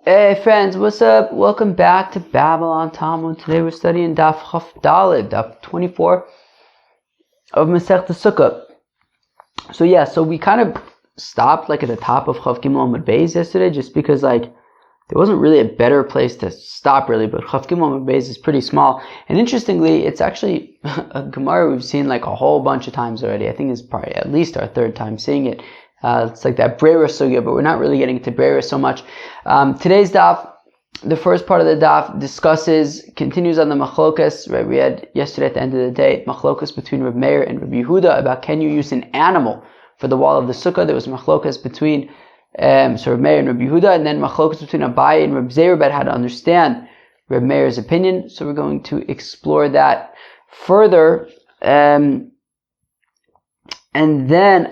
Hey friends, what's up? Welcome back to Babylon Talmud. Today we're studying Daf Chaf Daled, Daf 24 of Masechta Sukkah. So we kind of stopped at the top of Chaf Gimel Amud Beis yesterday, just because there wasn't really a better place to stop really, but Chaf Gimel Amud Beis is pretty small. And interestingly, it's actually a Gemara we've seen a whole bunch of times already. I think it's probably at least our third time seeing it. It's like that Brera Sugya, but we're not really getting into Brera so much. Today's daf, the first part of the daf continues on the machlokas, right? We had yesterday at the end of the day, machlokas between Reb Meir and Reb Yehuda about can you use an animal for the wall of the sukkah. There was machlokas between Reb Meir and Reb Yehuda, and then machlokas between Abaye and Reb Zeir about how to understand Reb Meir's opinion. So we're going to explore that further. And then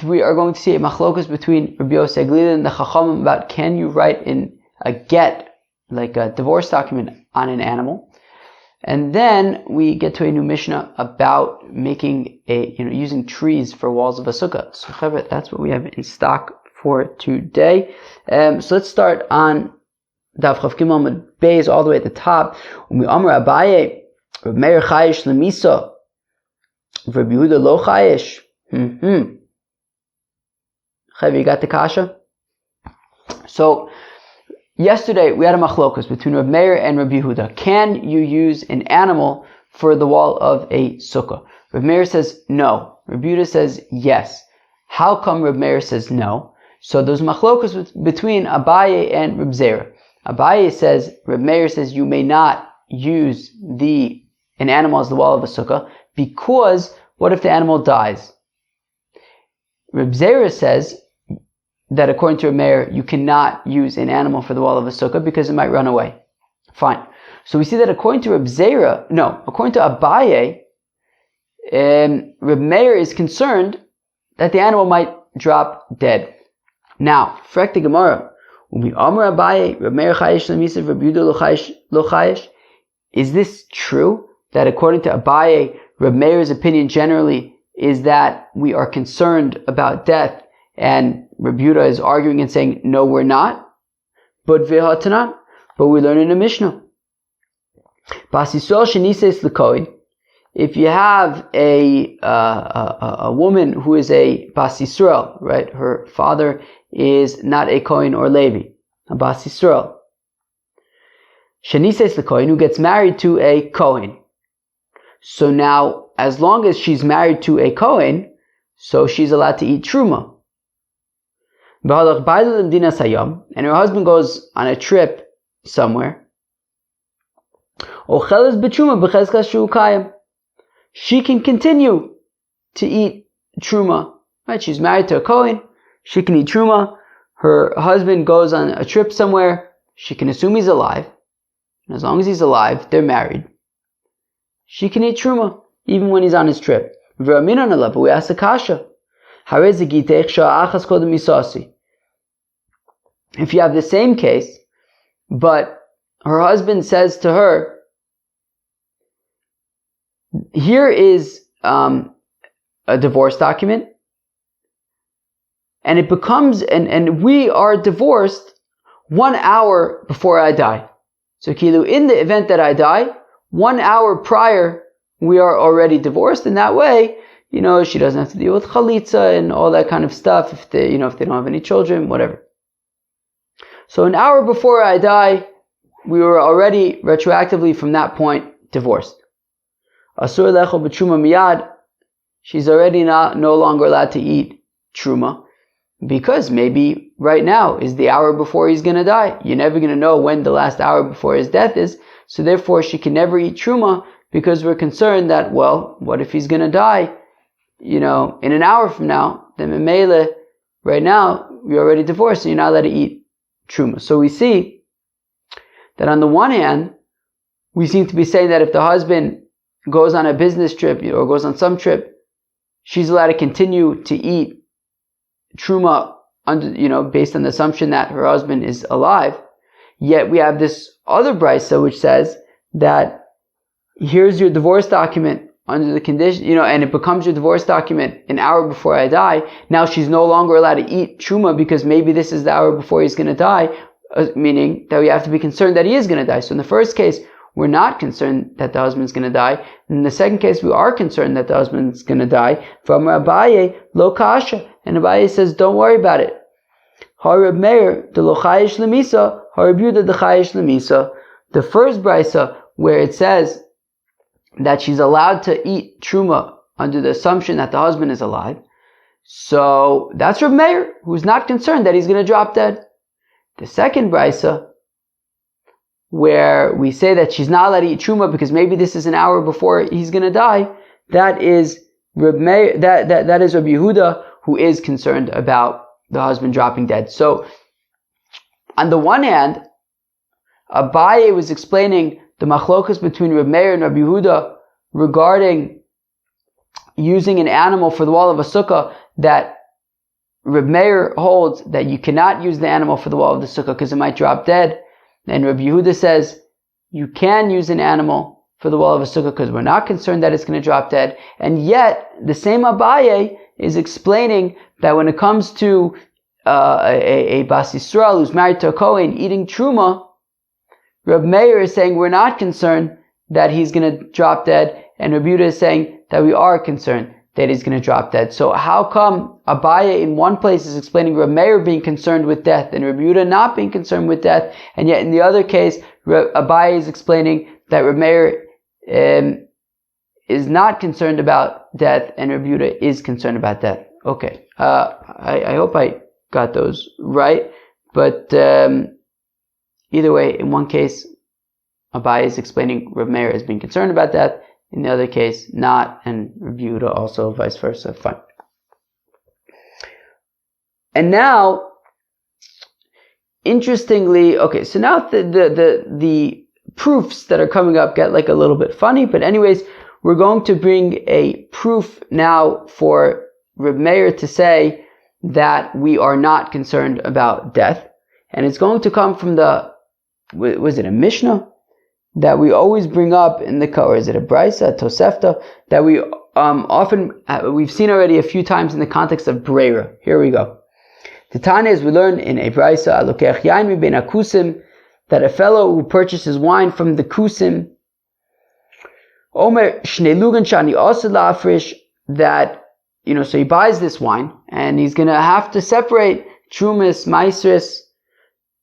we are going to see a machlokas between Rabbi Yosef Glila and the Chachamim about can you write in a get, like a divorce document, on an animal. And then we get to a new Mishnah about making using trees for walls of a sukkah. So that's what we have in stock for today. So let's start on Daf Chaf Gimel Amud Beis all the way at the top. Umi Amar Abaye, Reb Meir Chayish Lemisa, Reb Yehuda lo chayesh. You got the kasha? So, yesterday we had a machlokas between Reb Meir and Reb Yehuda. Can you use an animal for the wall of a sukkah? Reb Meir says no. Reb Yehuda says yes. How come Reb Meir says no? So there's machlokas between Abaye and Reb Zeir. Abaye says, Reb Meir says you may not use an animal as the wall of a sukkah, because what if the animal dies? Reb Zeir says that according to Reb Meir, you cannot use an animal for the wall of a sukkah because it might run away. Fine. So we see that according to according to Abaye, Reb Meir is concerned that the animal might drop dead. Now, frek the Gemara, Abaye, Reb Meir chayesh lemisav, Reb Yehuda lo chayesh. Is this true? That according to Abaye, Reb Meir's opinion generally is that we are concerned about death, and Reb Yehuda is arguing and saying, no, we're not. But we learn in a Mishnah. If you have a woman who is a Bas Yisrael, right? Her father is not a Kohen or Levi, a Bas Yisrael. Shenises l'Kohen, who gets married to a Kohen. So now, as long as she's married to a Kohen, so she's allowed to eat truma. And her husband goes on a trip somewhere. She can continue to eat truma. Right? She's married to a Kohen. She can eat truma. Her husband goes on a trip somewhere. She can assume he's alive. And as long as he's alive, they're married. She can eat truma, even when he's on his trip. But we ask the kasha. If you have the same case, but her husband says to her, here is a divorce document, and it becomes, and we are divorced 1 hour before I die. So Kilu, in the event that I die, 1 hour prior, we are already divorced, and that way, she doesn't have to deal with chalitza and all that kind of stuff if they don't have any children, whatever. So 1 hour before I die, we were already retroactively from that point divorced. Asur lechol b'truma miyad, she's already no longer allowed to eat truma, because maybe right now is the hour before he's going to die. You're never going to know when the last hour before his death is. So therefore, she can never eat truma, because we're concerned that, well, what if he's going to die, in an hour from now? Then Memele, right now, you're already divorced, and you're not allowed to eat truma. So we see that on the one hand, we seem to be saying that if the husband goes on a business trip or goes on some trip, she's allowed to continue to eat truma based on the assumption that her husband is alive. Yet we have this other brisa which says that here's your divorce document under the condition, and it becomes your divorce document an hour before I die, now she's no longer allowed to eat truma because maybe this is the hour before he's going to die, meaning that we have to be concerned that he is going to die. So in the first case, we're not concerned that the husband's going to die. In the second case, we are concerned that the husband's going to die. From Abaye, lo kasha. And Abaye says, don't worry about it. Harab Meir, the lo chayish lemisa, Harab Yuda, the chayish lemisa. The first brisa, where it says that she's allowed to eat truma under the assumption that the husband is alive. So that's Reb Meir, who's not concerned that he's going to drop dead. The second brisa, where we say that she's not allowed to eat truma because maybe this is an hour before he's going to die, that is Reb Meir, that is Reb Yehuda, who is concerned about the husband dropping dead. So, on the one hand, Abaye was explaining the machlokas between Reb Meir and Reb Yehuda regarding using an animal for the wall of a sukkah, that Reb Meir holds that you cannot use the animal for the wall of the sukkah because it might drop dead. And Reb Yehuda says you can use an animal for the wall of a sukkah because we're not concerned that it's going to drop dead. And yet, the same Abaye is explaining that when it comes to a Bas Yisrael who's married to a Kohen eating truma, Reb Meir is saying we're not concerned that he's going to drop dead, and Reb Yehuda is saying that we are concerned that he's going to drop dead. So how come Abaye in one place is explaining Reb Meir being concerned with death and Reb Yehuda not being concerned with death, and yet in the other case Abaye is explaining that Reb Meir is not concerned about death and Reb Yehuda is concerned about death? Okay, I hope I got those right, but either way, in one case Abaye is explaining Reb Meir as being concerned about death, in the other case, not, and Reb Yehuda also, vice versa. Fine. And now, interestingly, okay, so now the proofs that are coming up get like a little bit funny, but anyways, we're going to bring a proof now for Reb Meir to say that we are not concerned about death, and it's going to come from was it a Mishnah that we always bring up in or is it a Brisa, a Tosefta, that we we've seen already a few times in the context of Breira. Here we go. The Tanya, as we learn in a Brisa, Alokech Yain Mibein HaKusim, that a fellow who purchases wine from the Kusim, Omer Shnei Lugan Shani Osed La'afrish, that, so he buys this wine, and he's going to have to separate Trumas, Maisris.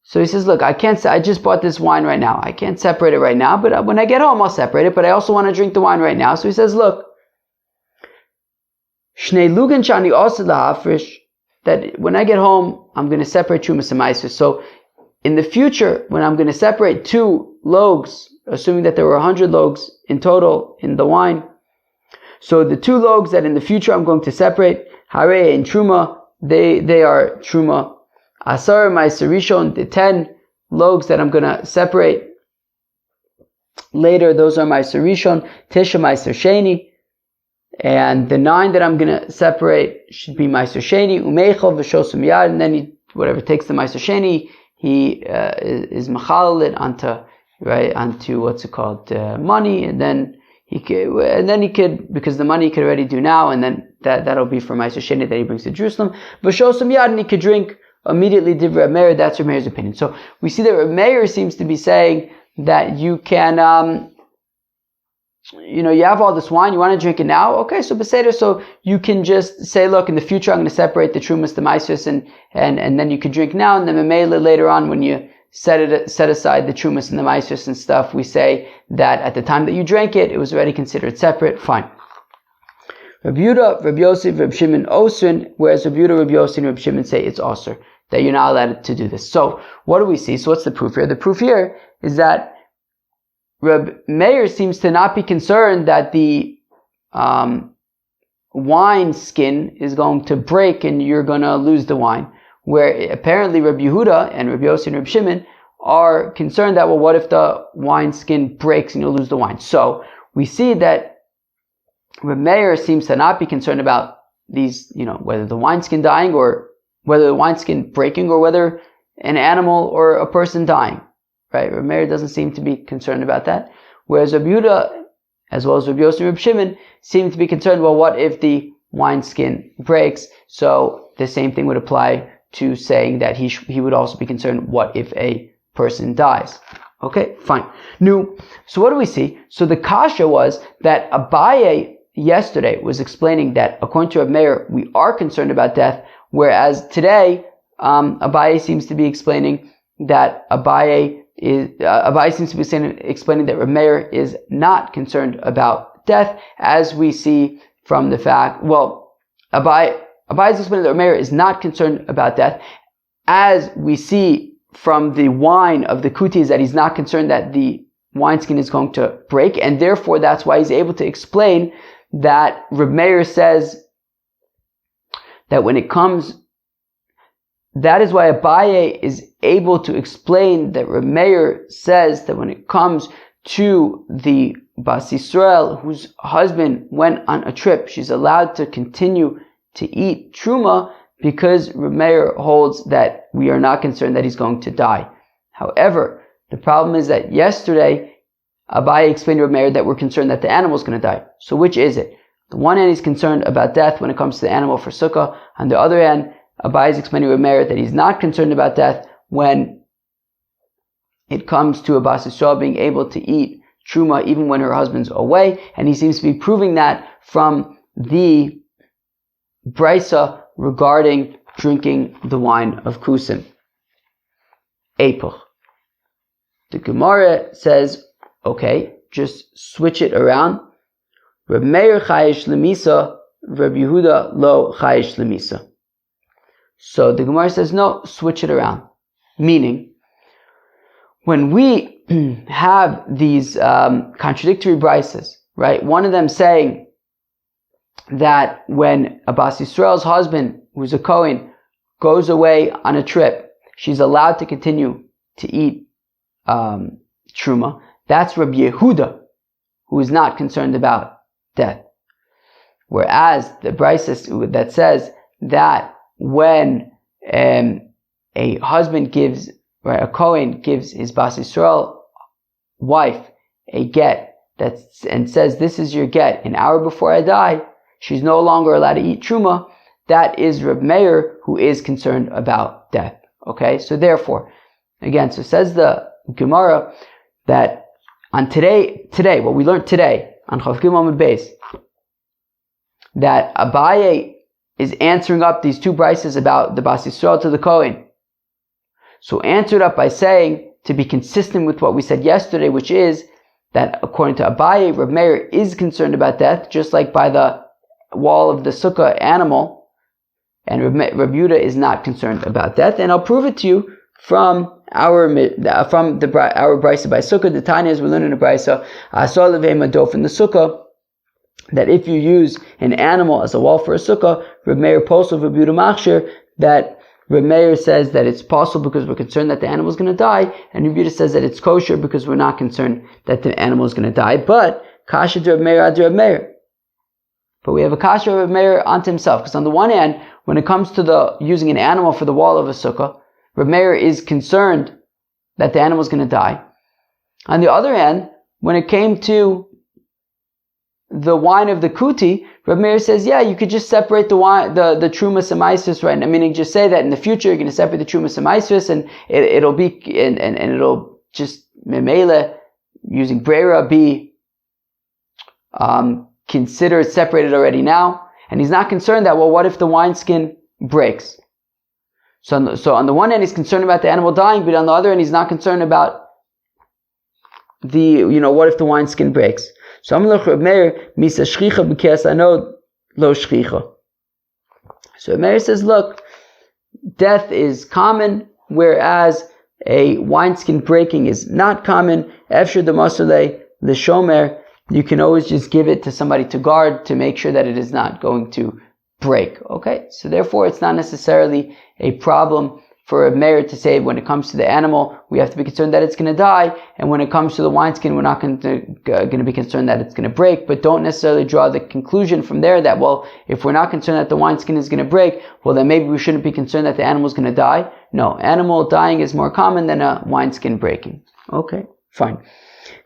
So he says, look, I just bought this wine right now. I can't separate it right now, but when I get home, I'll separate it, but I also want to drink the wine right now. So he says, look, Shnei Lugan Shani Osed La'afrish, that when I get home, I'm going to separate Trumas and Maisris. So in the future, when I'm going to separate 2 loaves, assuming that there were 100 loaves in total in the wine, so the 2 loaves that in the future I'm going to separate, Hare and Truma, they are Truma. Asar Meiser Rishon, the 10 loaves that I'm going to separate later, those are Meiser Rishon, Tisha Meiser Sheni, and the 9 that I'm going to separate should be Meiser Sheni, Umeichel V'Shosum Yad, and then he, whatever takes the Meiser Sheni, he is Machalal it onto what's it called, money, and then he could, because the money he could already do now, and then that'll be for Meiser Sheni that he brings to Jerusalem, V'Shosum Yad, and he could drink immediately Divrei Reb Meir. That's Reb Meir's opinion. So we see that Reb Meir seems to be saying that you can, you have all this wine, you want to drink it now? Okay, so Beseder, so you can just say, look, in the future I'm going to separate the Trumas, the Maisros, and then you can drink now, and then Memela later on when you set aside the Trumas and the Maisros and stuff, we say that at the time that you drank it, it was already considered separate. Fine. Reb Yehuda, Reb Yosef, Reb Shimon Osrin, whereas Reb Yehuda, Reb Yosef, and Reb Shimon say it's Osir, that you're not allowed to do this. So, what do we see? So what's the proof here? The proof here is that Reb Meir seems to not be concerned that the wine skin is going to break and you're going to lose the wine. Where apparently Reb Yehuda and Reb Yosef and Reb Shimon are concerned that, well, what if the wine skin breaks and you'll lose the wine? So, we see that Reb Meir seems to not be concerned about these, whether the wineskin dying or whether the wineskin breaking or whether an animal or a person dying. Right? Reb Meir doesn't seem to be concerned about that. Whereas Reb Yehuda as well as Rabbi Yossi and Rabbi Shimon, seem to be concerned, well, what if the wineskin breaks? So the same thing would apply to saying that he would also be concerned, what if a person dies? Okay, fine. So what do we see? So the kasha was that Abaye yesterday was explaining that according to Reb Meir, we are concerned about death, whereas today, Abaye seems to be explaining that explaining that Reb Meir is not concerned about death, as we see from the fact, Abaye is explaining that Reb Meir is not concerned about death, as we see from the wine of the kuti, is that he's not concerned that the wineskin is going to break, and therefore that's why he's able to explain that Reb Meir says that when it comes, that is why Abaye is able to explain that Reb Meir says that when it comes to the Bas Yisrael whose husband went on a trip, she's allowed to continue to eat truma, because Reb Meir holds that we are not concerned that he's going to die. However, the problem is that yesterday Abaye explained to Reb Meir that we're concerned that the animal is going to die. So which is it? On the one hand, he's concerned about death when it comes to the animal for Sukkah. On the other hand, Abaye is explaining to Reb Meir that he's not concerned about death when it comes to a Bas Yisrael being able to eat truma even when her husband's away, and he seems to be proving that from the brisa regarding drinking the wine of kusim. Epoch. The Gemara says, okay, just switch it around. Reb Meir chayish lemisa, Reb Yehuda lo chayish lemisa. So the Gemara says, no, switch it around. Meaning, when we have these contradictory brises, right? One of them saying that when a Bas Yisrael's husband, who's a Kohen, goes away on a trip, she's allowed to continue to eat truma. That's Rabbi Yehuda, who is not concerned about death. Whereas the brisa that says that when a husband gives, right, a Kohen gives his Bas Yisrael wife a get and says, this is your get, an hour before I die, she's no longer allowed to eat truma. That is Reb Meir, who is concerned about death. Okay, so therefore, again, so says the Gemara that on today, what we learned today on Chav Gimel Amud Beis, that Abaye is answering up these two brises about the Bas Yisrael to the Kohen. So answered up by saying, to be consistent with what we said yesterday, which is that according to Abaye, Reb Meir is concerned about death, just like by the wall of the Sukkah animal, and Reb Yehuda is not concerned about death. And I'll prove it to you from our brisa by Sukkah. The Tanya, as we learn in the brisa, Asar levei madof in the Sukkah, that if you use an animal as a wall for a Sukkah, Reb Meir posel Reb Yehuda machshir, that Reb Meir says that it's possible because we're concerned that the animal is going to die, and Reb Yehuda says that it's kosher because we're not concerned that the animal is going to die. But kasha Reb Meir ad Reb Meir. But we have a kasha of Reb Meir onto himself, because on the one hand, when it comes to the using an animal for the wall of a sukkah, Reb Meir is concerned that the animal is going to die. On the other hand, when it came to the wine of the kuti, Reb Meir says, yeah, you could just separate the wine, the trumas and maisus, right? Meaning, just say that in the future you're going to separate the trumas and maisus, and it'll be and it'll just memele using brera be considered separated already now. And he's not concerned that, well, what if the wineskin breaks? So on the one hand, he's concerned about the animal dying, but on the other hand, he's not concerned about what if the wineskin breaks? So Reb Meir misa shchicha b'kias anod lo shchicha. So Reb Meir says, look, death is common, whereas a wineskin breaking is not common. Efshir demasule l'shomer. You can always just give it to somebody to guard to make sure that it is not going to break. Okay, so therefore it's not necessarily a problem for a Meir to say when it comes to the animal, we have to be concerned that it's going to die, and when it comes to the wineskin, we're not going to be concerned that it's going to break. But don't necessarily draw the conclusion from there that, well, if we're not concerned that the wineskin is going to break, well, then maybe we shouldn't be concerned that the animal is going to die. No, animal dying is more common than a wineskin breaking. Okay, fine.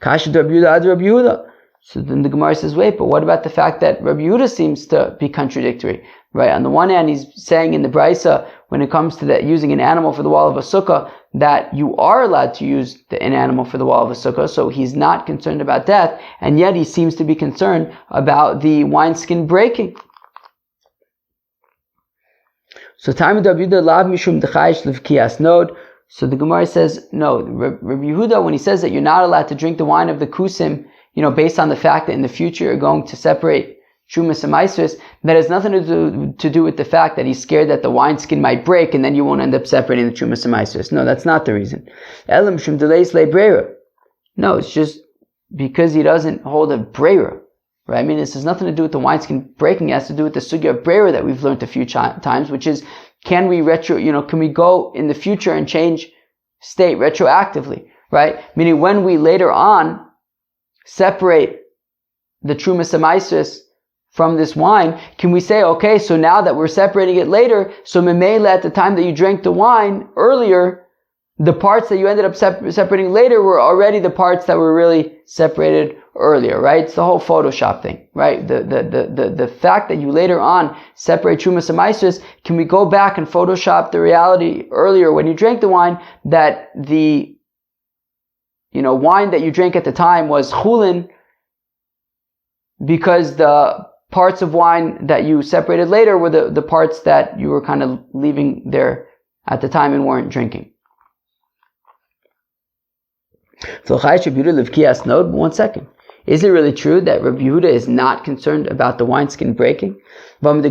Kasha Reb Yehuda ad Reb Yehuda. So then the Gemara says, wait, but what about the fact that Rabbi Yehuda seems to be contradictory, right? On the one hand, he's saying in the Brisa, when it comes to that using an animal for the wall of a sukkah, that you are allowed to use an animal for the wall of a sukkah, so he's not concerned about death, and yet he seems to be concerned about the wineskin breaking. So time of Rabbi Yehuda lav mishum dechayish levkias nod. So the Gemara says, no, Rabbi Yehuda, when he says that you're not allowed to drink the wine of the kusim, based on the fact that in the future you're going to separate Trumas and Maasros, that has nothing to do with the fact that he's scared that the wineskin might break and then you won't end up separating the Trumas and Maasros. No, that's not the reason. Elam shum delays le brera. No, it's just because he doesn't hold a brera. Right? I mean, this has nothing to do with the wineskin breaking. It has to do with the sugya of brera that we've learned a few times, which is, can we go in the future and change state retroactively? Right? Meaning when we later on separate the Trumas and Maasros from this wine, can we say, okay, so now that we're separating it later, so memela at the time that you drank the wine earlier, the parts that you ended up separating later were already the parts that were really separated earlier, right? It's the whole Photoshop thing, right? The fact that you later on separate Trumas and Maasros, can we go back and Photoshop the reality earlier when you drank the wine that the wine that you drank at the time was chulin because the parts of wine that you separated later were the parts that you were kind of leaving there at the time and weren't drinking. One second. Is it really true that Rabbi Yehuda is not concerned about the wineskin breaking? But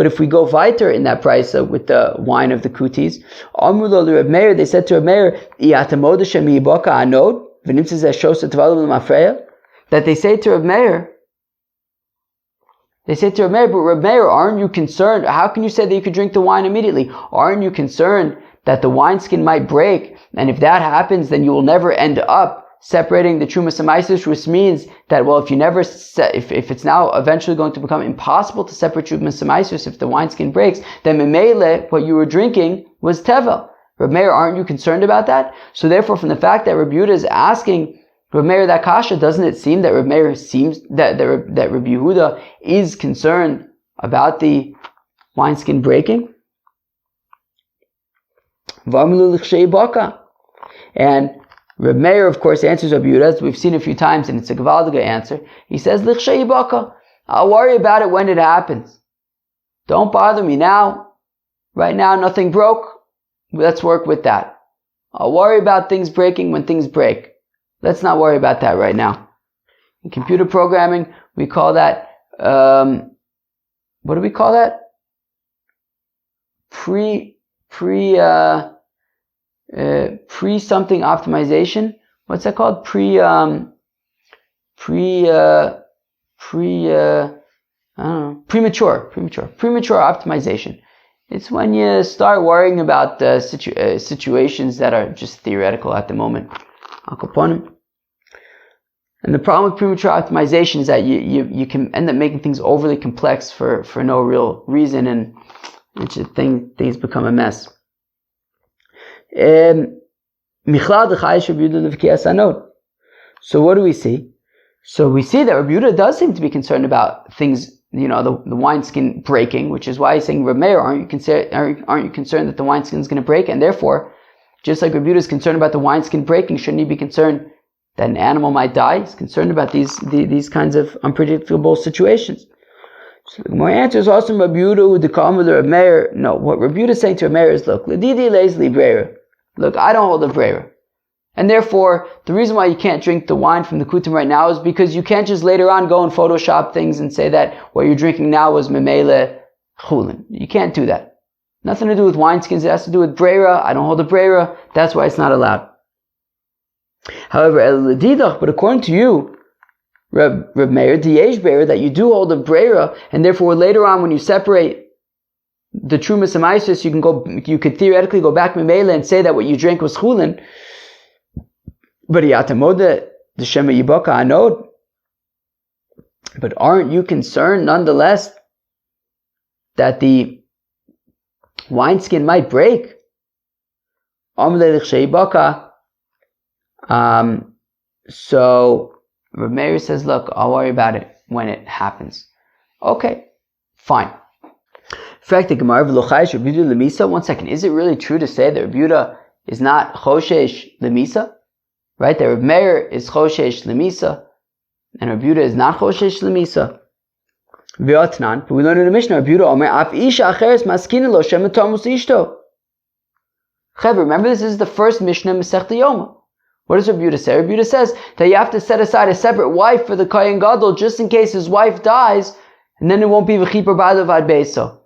if we go weiter in that price with the wine of the kutis, they said to Reb Meir, that they say to Reb Meir, but Reb Meir, aren't you concerned? How can you say that you could drink the wine immediately? Aren't you concerned that the wineskin might break? And if that happens, then you will never end up separating the Trumas and Maasros, which means that, well, if it's now eventually going to become impossible to separate Trumas and Maasros if the wineskin breaks, then memele, what you were drinking was tevel. Reb Meir, aren't you concerned about that? So therefore, from the fact that Reb Yehuda is asking Reb Meir that kasha, doesn't it seem that Reb Meir that Reb Yehuda is concerned about the wineskin breaking? And Reb Meir, of course, answers Reb Yehuda, as we've seen a few times, and it's a Gavaldiga answer. He says, L'chshei baka. I'll worry about it when it happens. Don't bother me now. Right now, nothing broke. Let's work with that. I'll worry about things breaking when things break. Let's not worry about that right now. In computer programming, we call that, what do we call that? Pre-something optimization. What's that called? Premature optimization. It's when you start worrying about situations that are just theoretical at the moment. And the problem with premature optimization is that you can end up making things overly complex for no real reason, and things become a mess. So what do we see? So we see that Rabbi Yehuda does seem to be concerned about things, the wineskin breaking, which is why he's saying, Reb Meir, aren't you concerned that the wineskin is going to break? And therefore, just like Rabbi Yehuda is concerned about the wineskin breaking, shouldn't he be concerned that an animal might die? He's concerned about these kinds of unpredictable situations. So my answer is also Rabbi Yehuda with the comment of Reb Meir. No, what Rabbi Yehuda is saying to Reb Meir is, look, Ledidi leis li breira. Look, I don't hold a breira. And therefore, the reason why you can't drink the wine from the kutim right now is because you can't just later on go and Photoshop things and say that what you're drinking now was memele chulin. You can't do that. Nothing to do with wineskins. It has to do with breira. I don't hold a breira. That's why it's not allowed. However, but according to you, Reb Meir, diyesh breira, that you do hold a breira, and therefore later on when you separate the Trumas and Maasros, you could theoretically go back memele and say that what you drank was chulin. But aren't you concerned nonetheless that the wineskin might break? So Reb Meir says, look, I'll worry about it when it happens. Okay, fine. One second, is it really true to say that Reb Yehuda is not choshesh lemisa? Right, that Reb Meir is choshesh lemisa, and Reb Yehuda is not choshesh lemisa. But we learned in the Mishnah, Reb Yehuda Omer, af isha acheres maskina lo shem etamus ishto. Remember, this is the first Mishnah in Masechta Yoma. What does Reb Yehuda say? Reb Yehuda says that you have to set aside a separate wife for the Kohen Gadol just in case his wife dies, and then it won't be v'chipur ba'adav ad beiso.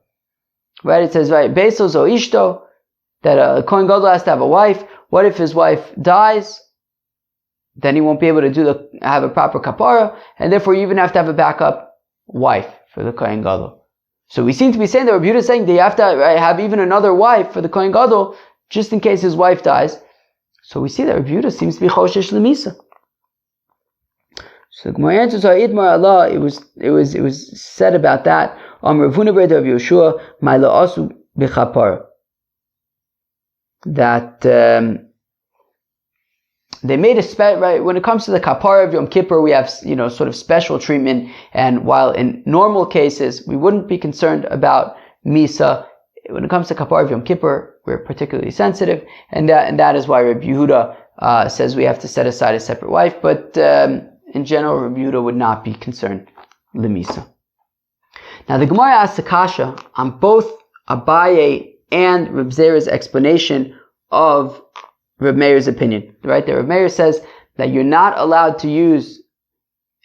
Right? It says, right, beiso zo ishto, that a Kohen Gadol has to have a wife. What if his wife dies? Then he won't be able to have a proper kapara, and therefore you even have to have a backup wife for the Kohen Gadol. So we seem to be saying that Reb Yehuda is saying that you have to have even another wife for the Kohen Gadol just in case his wife dies. So we see that Reb Yehuda seems to be choshesh lemisa. So the Gemara answers, Idmar Allah, it was said about that, Rav Huna bar Yoshua, my la'asu b'chapara, that they made right, when it comes to the kapara of Yom Kippur, we have, sort of special treatment, and while in normal cases, we wouldn't be concerned about Misa, when it comes to kapara of Yom Kippur, we're particularly sensitive, and that is why Reb Yehuda says we have to set aside a separate wife, but in general, Reb Yehuda would not be concerned Lemisa. Now the Gemara asks a kasha on both Abaye and Reb Zera's explanation of Reb Meir's opinion, right? That Reb Meir says that you're not allowed to use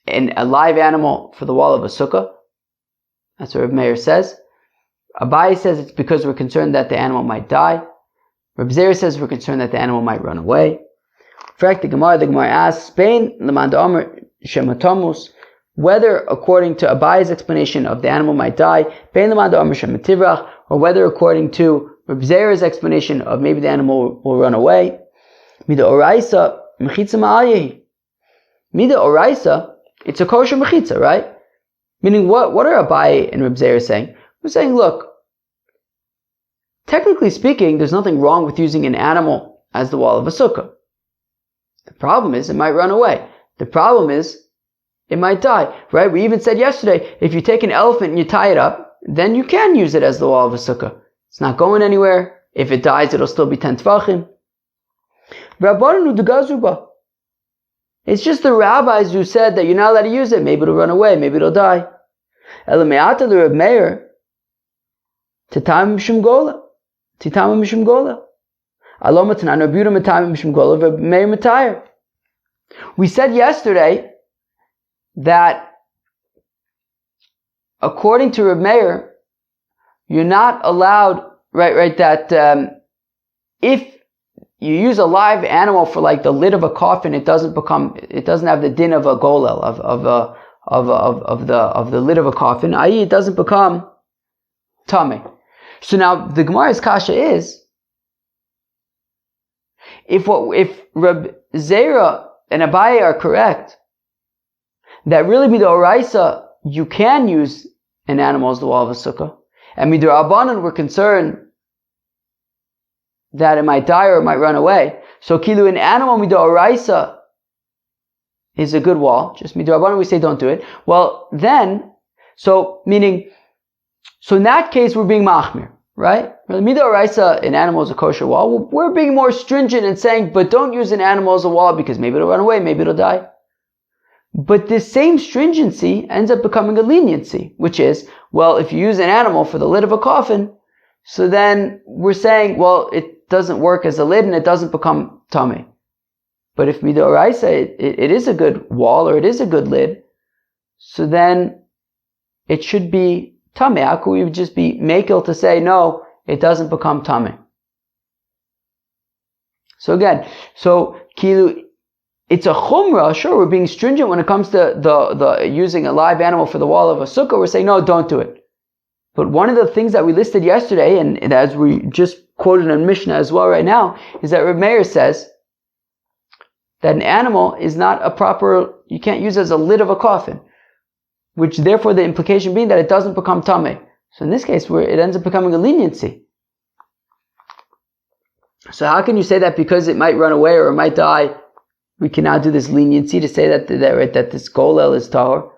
a live animal for the wall of a sukkah. That's what Reb Meir says. Abaye says it's because we're concerned that the animal might die. Reb Zera says we're concerned that the animal might run away. In fact, the Gemara asks, Spain, Lamanda Omer, Shematamus, whether according to Abaye's explanation of the animal might die, Bein Lamanda Omer Shemativrach, or whether according to Reb Zera's explanation of maybe the animal will run away. Mida Oraisa, Mechitza Ma'ayehi. Mida Oraisa, it's a kosher Mechitza, right? Meaning, what are Abaye and Reb Zera saying? We're saying, look, technically speaking, there's nothing wrong with using an animal as the wall of a sukkah. The problem is it might run away. The problem is it might die, right? We even said yesterday, if you take an elephant and you tie it up, then you can use it as the wall of a sukkah. It's not going anywhere. If it dies, it'll still be 10 tvachim. It's just the rabbis who said that you're not allowed to use it. Maybe it'll run away. Maybe it'll die. Elameata le Reb Meir, Titam mishum gola. Titam mishum gola. Aloma tanan Reb Yehuda mitam mishum gola. Reb Meir mitayr. We said yesterday that according to Reb Meir, you're not allowed, right, that if you use a live animal for like the lid of a coffin, it doesn't have the din of a golel, of the lid of a coffin, i.e. it doesn't become tameh. So now the Gemara's kasha is, if Reb Zera and Abaye are correct, that really midoraisa you can use an animal as the wall of a sukkah, and midorabanan we're concerned that it might die or it might run away. So kilu, an animal midoraisa is a good wall. Just midorabanan we say don't do it. Well then, so in that case we're being machmir, right? Midoraisa, an animal is a kosher wall. We're being more stringent and saying, but don't use an animal as a wall because maybe it'll run away, maybe it'll die. But this same stringency ends up becoming a leniency, which is, well, if you use an animal for the lid of a coffin, so then we're saying, well, it doesn't work as a lid and it doesn't become tameh. But if midoraisa, it is a good wall or it is a good lid, so then it should be tameh. How could we just be makil to say, no, it doesn't become tameh? So again, kilu, it's a chumrah, sure, we're being stringent when it comes to the using a live animal for the wall of a sukkah, we're saying, no, don't do it. But one of the things that we listed yesterday, and as we just quoted in Mishnah as well right now, is that Reb Meir says that an animal is not a proper, you can't use as a lid of a coffin, which therefore the implication being that it doesn't become tameh. So in this case, it ends up becoming a leniency. So how can you say that because it might run away or it might die, we can now do this leniency to say that this golel is tahor.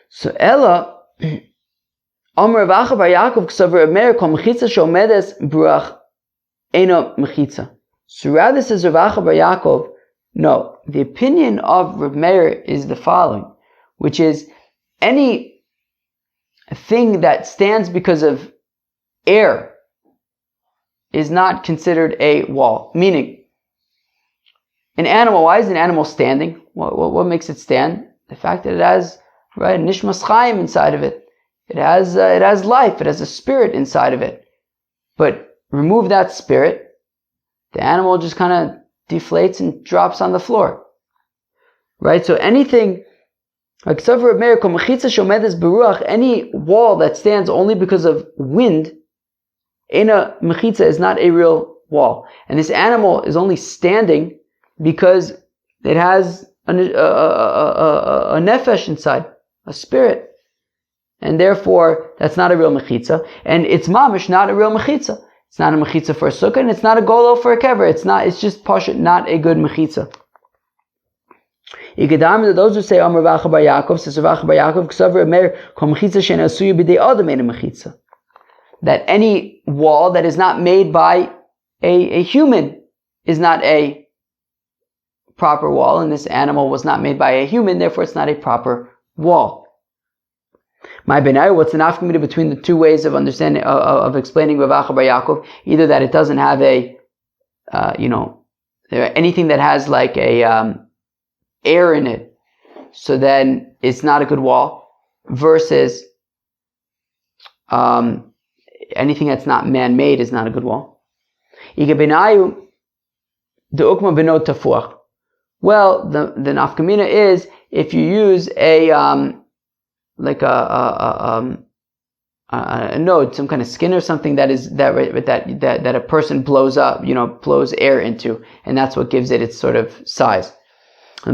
So Ella, Amar Rav Acha bar Yaakov Ksav Meir Kol Mechitza Shomedes Bruach Eno Mechitza. So rather says Rav Acha bar Yaakov, no, the opinion of Rav Meir is the following, which is any thing that stands because of air is not considered a wall. Meaning, an animal, why is an animal standing? What makes it stand? The fact that it has, right, nishmas chaim inside of it. It has life. It has a spirit inside of it. But remove that spirit, the animal just kind of deflates and drops on the floor. Right? So anything, like any wall that stands only because of wind, Ena mechitza is not a real wall. And this animal is only standing because it has a nefesh inside, a spirit. And therefore, that's not a real mechitza. And it's mamish, not a real mechitza. It's not a mechitza for a sukkah, and it's not a golo for a kever. It's just pashut, not a good mechitza. Those who say, Amar Rav Acha bar Yaakov, says Rav Acha bar Yaakov, Ksav Meir, Kol mechitza she'en asuya b'dei adam ein mechitza. That any wall that is not made by a human is not a proper wall, and this animal was not made by a human, therefore it's not a proper wall. My benai, what's the nafkamina between the two ways of understanding, of explaining Rav Acha bar Yaakov? Either that it doesn't have anything that has like a air in it, so then it's not a good wall, versus anything that's not man-made is not a good wall. Well, the nafkamina is if you use a node, some kind of skin or something that a person blows up, blows air into, and that's what gives it its sort of size. So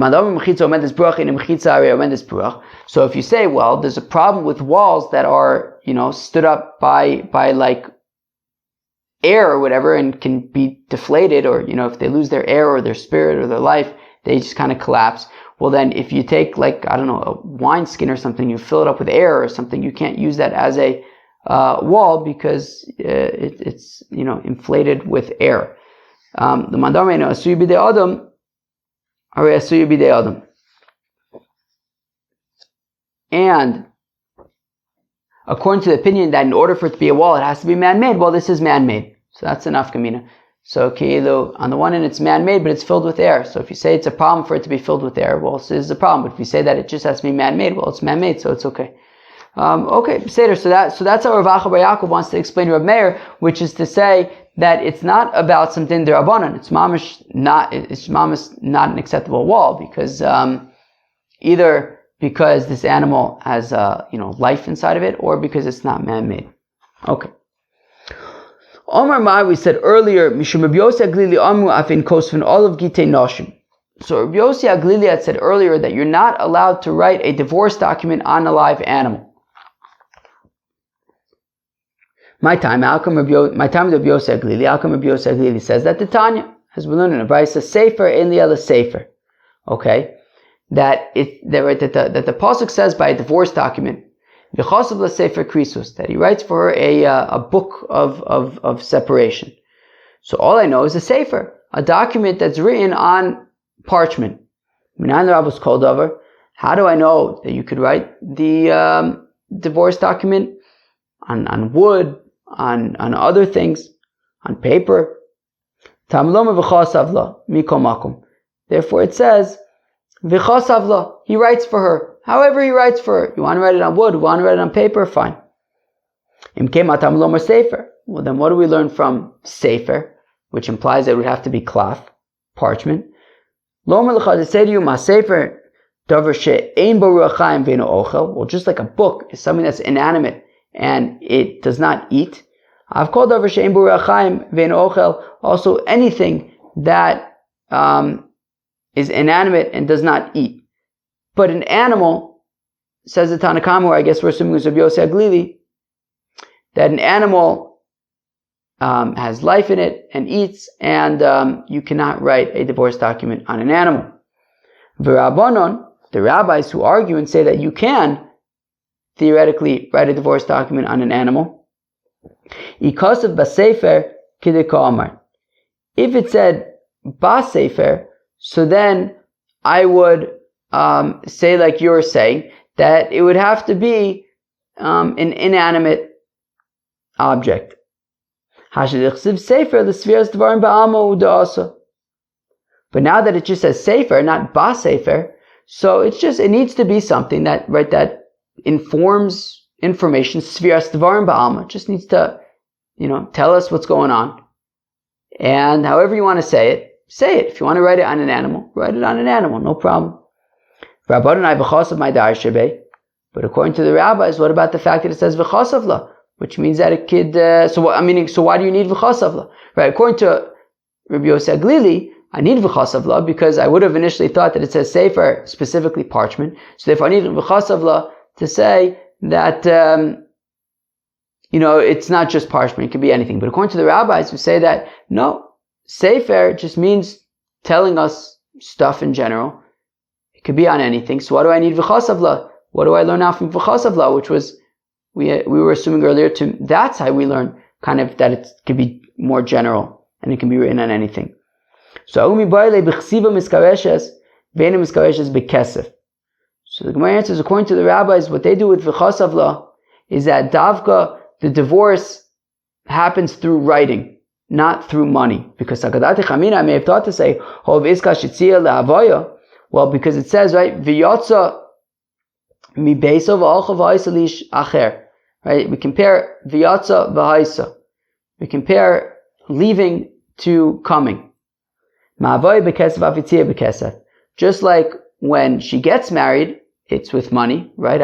if you say, well, there's a problem with walls that are, stood up by like air or whatever and can be deflated, or, if they lose their air or their spirit or their life, they just kind of collapse. Well, then if you take like, I don't know, a wine skin or something, you fill it up with air or something, you can't use that as a wall because it's, inflated with air. The mandarmeno asuyi bidei adam, are asuyi bidei adam. And according to the opinion that in order for it to be a wall, it has to be man-made, well, this is man-made. So that's enough kamina. So on the one hand, it's man-made, but it's filled with air. So if you say it's a problem for it to be filled with air, well, this is a problem. But if you say that it just has to be man-made, well, it's man-made, so it's okay. Okay, Seder. So that's how Rav Acha bar Yaakov wants to explain Rav Meir, which is to say that it's not about some din derabanan. It's mamish not an acceptable wall because either because this animal has life inside of it, or because it's not man-made. Okay. Omar Ma, we said earlier, Mishum Rabbi Yossi Aglili Amu Afin Kosvin Olav Gitei Noshim. So Rabbi Yossi Aglili had said earlier that you're not allowed to write a divorce document on a live animal. My time with Rabbi Yossi Aglili, Rabbi Yossi Aglili says that the Tanya, as we learned in a Brisa, Sefer in Liela Sefer. Okay? That the pasuk says by a divorce document, that he writes for her a book of separation. So all I know is a sefer, a document that's written on parchment. How do I know that you could write the divorce document on wood, on other things, on paper? Therefore it says, he writes for her. However he writes for her. You want to write it on wood, you want to write it on paper, fine. Well, then what do we learn from sefer, which implies that it would have to be cloth, parchment? Well, just like a book is something that's inanimate and it does not eat. Also anything that is inanimate and does not eat. But an animal, says the Tanakh, or I guess we're assuming it was Rabbi Yossi Aglili, that an animal has life in it and eats, and you cannot write a divorce document on an animal. V'Rabbanon, the rabbis who argue and say that you can theoretically write a divorce document on an animal. Ikasav basefer kidika amar. If it said basefer, so then I would say, like you're saying, that it would have to be an inanimate object. But now that it just says sefer, not ba sefer, so it needs to be something that informs information. Sfiras dvarim ba'alma, just needs to, tell us what's going on. And however you want to say it. If you want to write it on an animal, write it on an animal, no problem. But according to the rabbis, what about the fact that it says v'chasavla? Which means that a kid, so why do you need v'chasavla? Right, according to Rabbi Yossi Aglili, I need v'chasavla because I would have initially thought that it says sefer, specifically parchment. So therefore I need v'chasavla to say that, it's not just parchment, it can be anything. But according to the rabbis who say that, no, sefer just means telling us stuff in general. It could be on anything. So why do I need v'chasavla? What do I learn now from v'chasavla? Which was, we were assuming earlier, that's how we learn kind of that it could be more general and it can be written on anything. So the Gemara answers, according to the rabbis, what they do with v'chasavla is that davka, the divorce, happens through writing, not through money. Because Sakadati Chamina, I may have thought to say, well, because it says, right, v'yotza mi beisov alcha v'haisa lish acher. Right, we compare v'yotza v'haisa. We compare leaving to coming. Ma'avoy b'kesef afitzia b'kesef. Just like when she gets married, it's with money, right?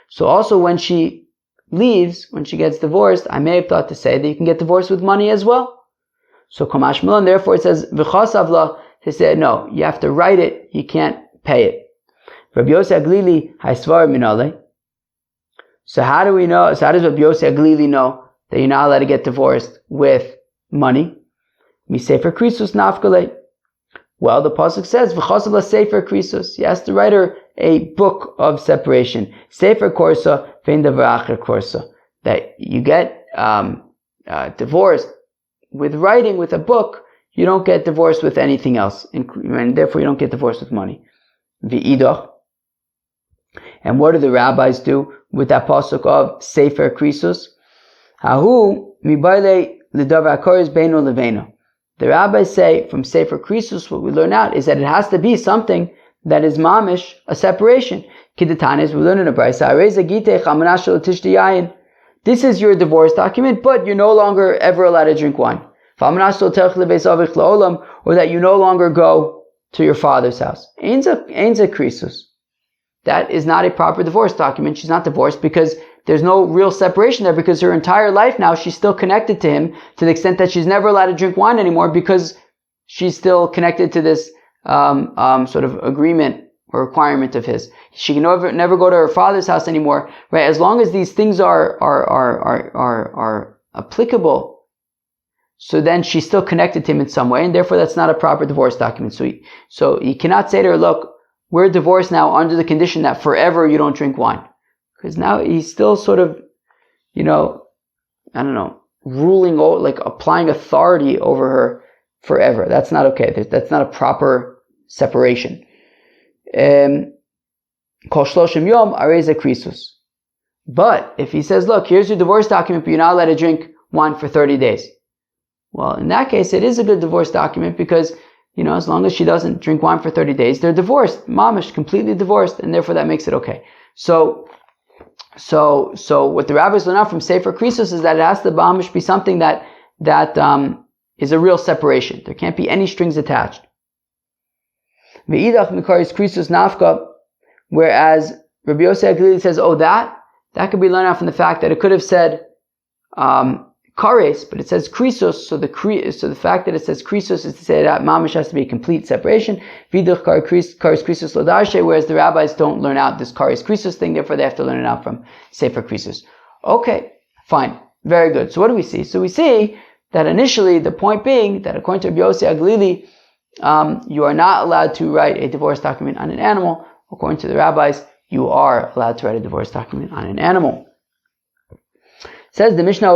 So also when she leaves, when she gets divorced, I may have thought to say that you can get divorced with money as well. So Kamash Milan, therefore it says v'chasavla, to say no, you have to write it, you can't pay it. Rabbi Yossi Aglili haisvar minale. So how do we know? So how does Rabbi Yossi Aglili know that you're not allowed to get divorced with money? Mi sefer krisus nafkale. Well, the pasuk says v'chasavla sefer krisus. He has to write her a book of separation. Sefer korsa vein davaracher korsa. That you get divorced with writing, with a book. You don't get divorced with anything else, and therefore you don't get divorced with money. V'idach. And what do the rabbis do with that pasuk of sefer krisus? Hahu mibayle l'davar hakoros beino leveino. The rabbis say from sefer krisus, what we learn out is that it has to be something that is mamish, a separation. Kidetanes, we learn in a brayso, areza gitech amanashel tishti yayin. This is your divorce document, but you're no longer ever allowed to drink wine. Or that you no longer go to your father's house. Einza krisus. That is not a proper divorce document. She's not divorced because there's no real separation there, because her entire life now she's still connected to him to the extent that she's never allowed to drink wine anymore because she's still connected to this sort of agreement or requirement of his. She can never go to her father's house anymore, right? As long as these things are applicable, so then she's still connected to him in some way, and therefore that's not a proper divorce document. So you cannot say to her, look, we're divorced now under the condition that forever you don't drink wine. Because now he's still sort of, ruling, like applying authority over her forever. That's not okay. That's not a proper separation. Kol shloshim yom areza krisus. But if he says, look, here's your divorce document, but you're not allowed to drink wine for 30 days. Well, in that case, it is a good divorce document because, as long as she doesn't drink wine for 30 days, they're divorced. Mamish, completely divorced, and therefore that makes it okay. So what the rabbis learn out from Sefer Krisus is that it has to mamish be something that is a real separation. There can't be any strings attached. Ve'idach mikaris Krisus nafka, whereas Rabbi Yossi Aglili says, that could be learned out from the fact that it could have said kares, but it says krisos, so the fact that it says krisos is to say that mamish has to be a complete separation. Vidach kares krisos lodarshe, whereas the rabbis don't learn out this kares krisos thing, therefore they have to learn it out from Sefer Krisos. Okay, fine. Very good. So what do we see? So we see that initially the point being that according to Rabbi Yossi Aglili, you are not allowed to write a divorce document on an animal. According to the rabbis, you are allowed to write a divorce document on an animal. Says the Mishnah,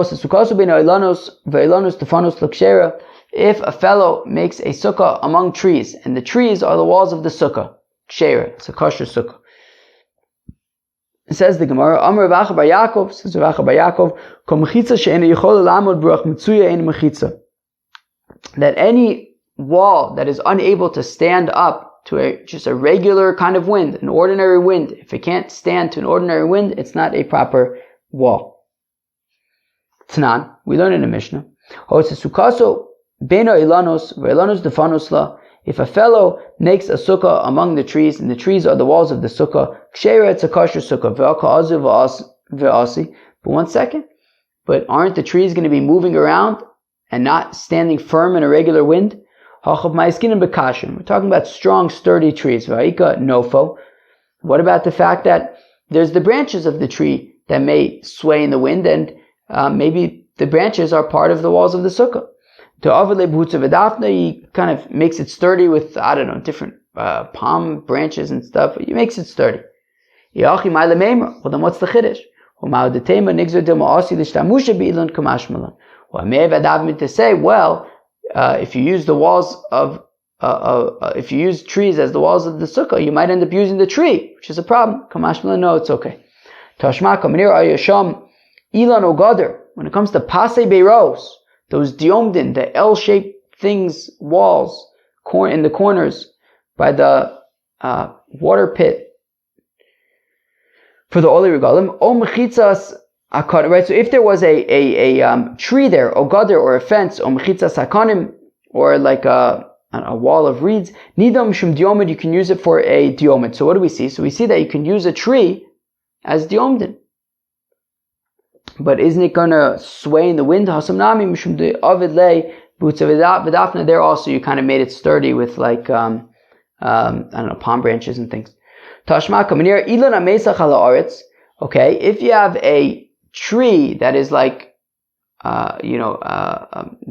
if a fellow makes a sukkah among trees, and the trees are the walls of the sukkah, kshera, it's a kosher sukkah. It says the Gemara, Amar Rav Acha bar Yaakov, says Rav Acha bar Yaakov, that any wall that is unable to stand up to just a regular kind of wind, an ordinary wind, if it can't stand to an ordinary wind, it's not a proper wall. Tanan, we learn in the Mishnah, if a fellow makes a sukkah among the trees, and the trees are the walls of the sukkah, kshera, it's a kosher sukkah, but one second, but aren't the trees going to be moving around and not standing firm in a regular wind? We're talking about strong, sturdy trees. What about the fact that there's the branches of the tree that may sway in the wind, and maybe the branches are part of the walls of the sukkah? He kind of makes it sturdy with, different palm branches and stuff. He makes it sturdy. Well, then what's the chiddush? Well, I may have adapted to say, if you use the walls of, if you use trees as the walls of the sukkah, you might end up using the tree, which is a problem. Kamashmalan, no, it's okay. When it comes to pasei beiros, those diomdin, the L-shaped things, walls, in the corners by the water pit for the Oli Regalim, O Mechitzas Akanim, right? So if there was a tree there, or gader, or a fence, O Mechitzas Akanim, or like a wall of reeds, Nidam Shum Diomid, you can use it for a diomid. So what do we see? So we see that you can use a tree as diomdin. But isn't it going to sway in the wind? There also you kind of made it sturdy with palm branches and things. Okay, if you have a tree that is like,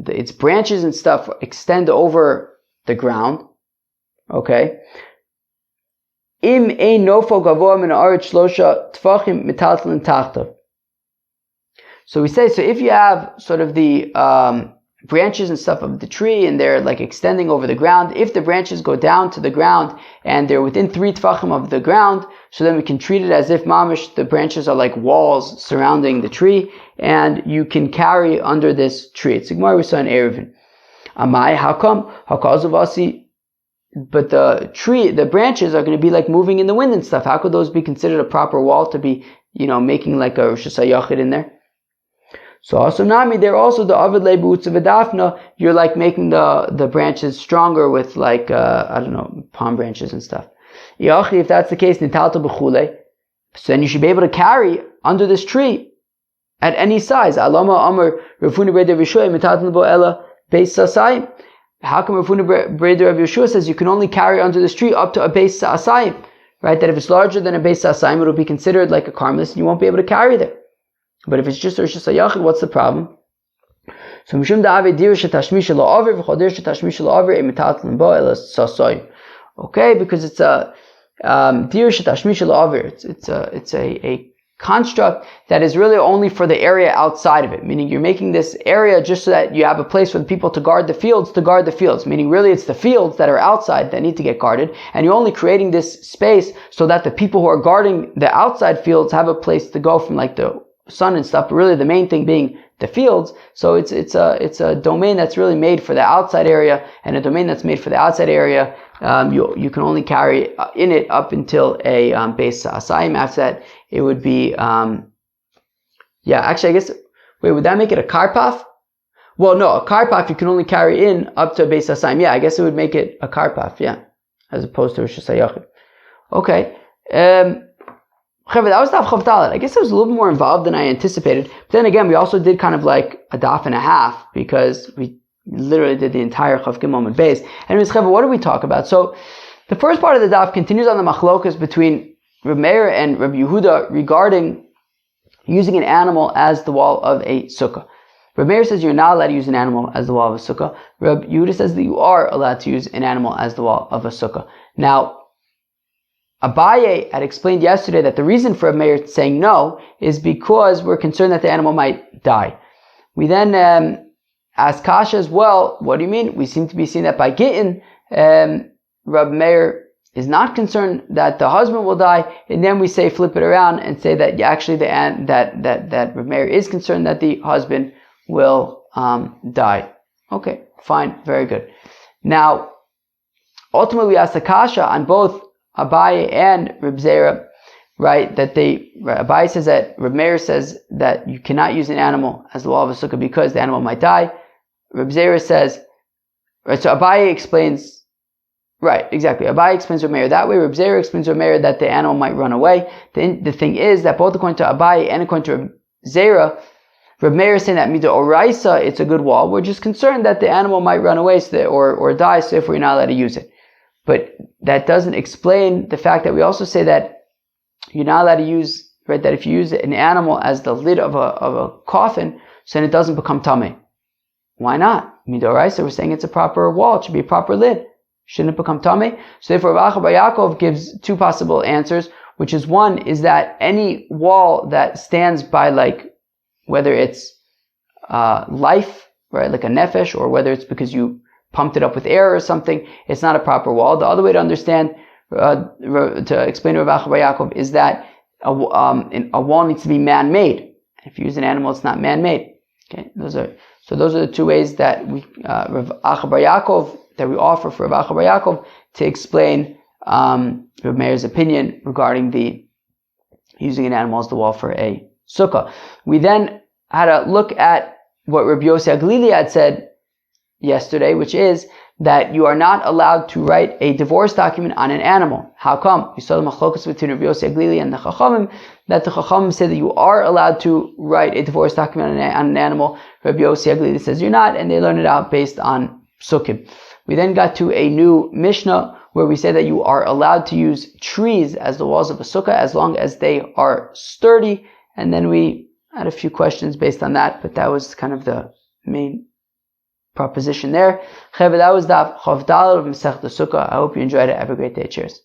its branches and stuff extend over the ground. Okay. So we say, so if you have sort of the branches and stuff of the tree, and they're like extending over the ground, if the branches go down to the ground and they're within 3 tfachim of the ground, so then we can treat it as if mamish, the branches are like walls surrounding the tree, and you can carry under this tree. It's Gemara we saw in Eruvin. Amai, how come? But the branches are going to be like moving in the wind and stuff. How could those be considered a proper wall to be, making like a Rosh Hashanah in there? So also Nami, they're also the Avid Leibutz of Adafna, you're like making the branches stronger with like, palm branches and stuff. If that's the case, Nitalta B'chule, so then you should be able to carry under this tree at any size. Alama Amr Rafuna Breder Vishoy Mitatan Bo Ella Beis Sasayim. How come Rafuna Breder of Yeshua says you can only carry under this tree up to a Beis Sasayim? Right? That if it's larger than a Beis Sasayim, it'll be considered like a carmelis and you won't be able to carry there. But if it's just Rosh Hashanah, what's the problem? So Mishum Da'ave Dir Shetashmish La'aver V'chodir Shetashmish La'aver Emitatlan Bo Ela Sasoy. Okay, because it's a Dir Shetashmish La'aver. It's a construct that is really only for the area outside of it. Meaning you're making this area just so that you have a place for the people to guard the fields. Meaning really it's the fields that are outside that need to get guarded. And you're only creating this space so that the people who are guarding the outside fields have a place to go from like the sun and stuff, but really the main thing being the fields. So it's a domain that's really made for the outside area, and a domain that's made for the outside area, you can only carry in it up until a Beis Asayim. After that, it would be actually I guess would that make it a karpaf? Well, no, a karpaf you can only carry in up to a Beis Asayim. Yeah, I guess it would make it a karpaf, as opposed to Rosh Hashanah. Okay. That was Daf Chav Dalet. I guess it was a little bit more involved than I anticipated. But then again, we also did kind of like a daf and a half, because we literally did the entire Chav Gimel and Beis. Anyways, Chav, what did we talk about? So, the first part of the daf continues on the machlokas between Reb Meir and Reb Yehuda regarding using an animal as the wall of a sukkah. Reb Meir says you're not allowed to use an animal as the wall of a sukkah. Reb Yehuda says that you are allowed to use an animal as the wall of a sukkah. Now, Abaye had explained yesterday that the reason for Reb Meir saying no is because we're concerned that the animal might die. We then asked Kasha as well, what do you mean? We seem to be seeing that by Gittin, Reb Meir is not concerned that the husband will die, and then we say flip it around and say that actually that Reb Meir is concerned that the husband will die. Okay, fine, very good. Now, ultimately we asked the Kasha on both Abaye and Reb Zera, right? Abaye says that Reb Meir says that you cannot use an animal as the wall of a sukkah because the animal might die. Reb Zera says, right? So Abaye explains, right? Exactly. Abaye explains Reb Meir that way. Reb Zera explains Reb Meir that the animal might run away. The thing is that both according to Abaye and according to Reb Zera, Reb Meir is saying that mida oraisa, it's a good wall. We're just concerned that the animal might run away or die, so if we're not allowed to use it. But that doesn't explain the fact that we also say that you're not allowed to use, right, that if you use an animal as the lid of a coffin, so then it doesn't become tameh. Why not? Mida oraisa, we're saying it's a proper wall, it should be a proper lid. Shouldn't it become tameh? So therefore, Rav Acha bar Yaakov gives two possible answers, which is one is that any wall that stands by whether it's life, right, like a nefesh, or whether it's because you pumped it up with air or something, it's not a proper wall. The other way to understand, to explain to Rav Acha bar Yaakov, is that a wall needs to be man-made. If you use an animal, it's not man-made. Okay, those are the two ways that we Rav Acha bar Yaakov that we offer for Rav Acha bar Yaakov to explain Reb Meir's opinion regarding the using an animal as the wall for a sukkah. We then had a look at what Rabbi Yossi Aglili had said yesterday, which is that you are not allowed to write a divorce document on an animal. How come? We saw the machlokas between Rabbi Yossi Aglili and the Chachamim, that the Chachamim say that you are allowed to write a divorce document on an animal. Rabbi Yossi Aglili says you're not, and they learn it out based on psukim. We then got to a new Mishnah where we say that you are allowed to use trees as the walls of a sukkah as long as they are sturdy, and then we had a few questions based on that, but that was kind of the main proposition there. That was Daf Chav Daled of Masechta Sukkah. I hope you enjoyed it. Have a great day. Cheers.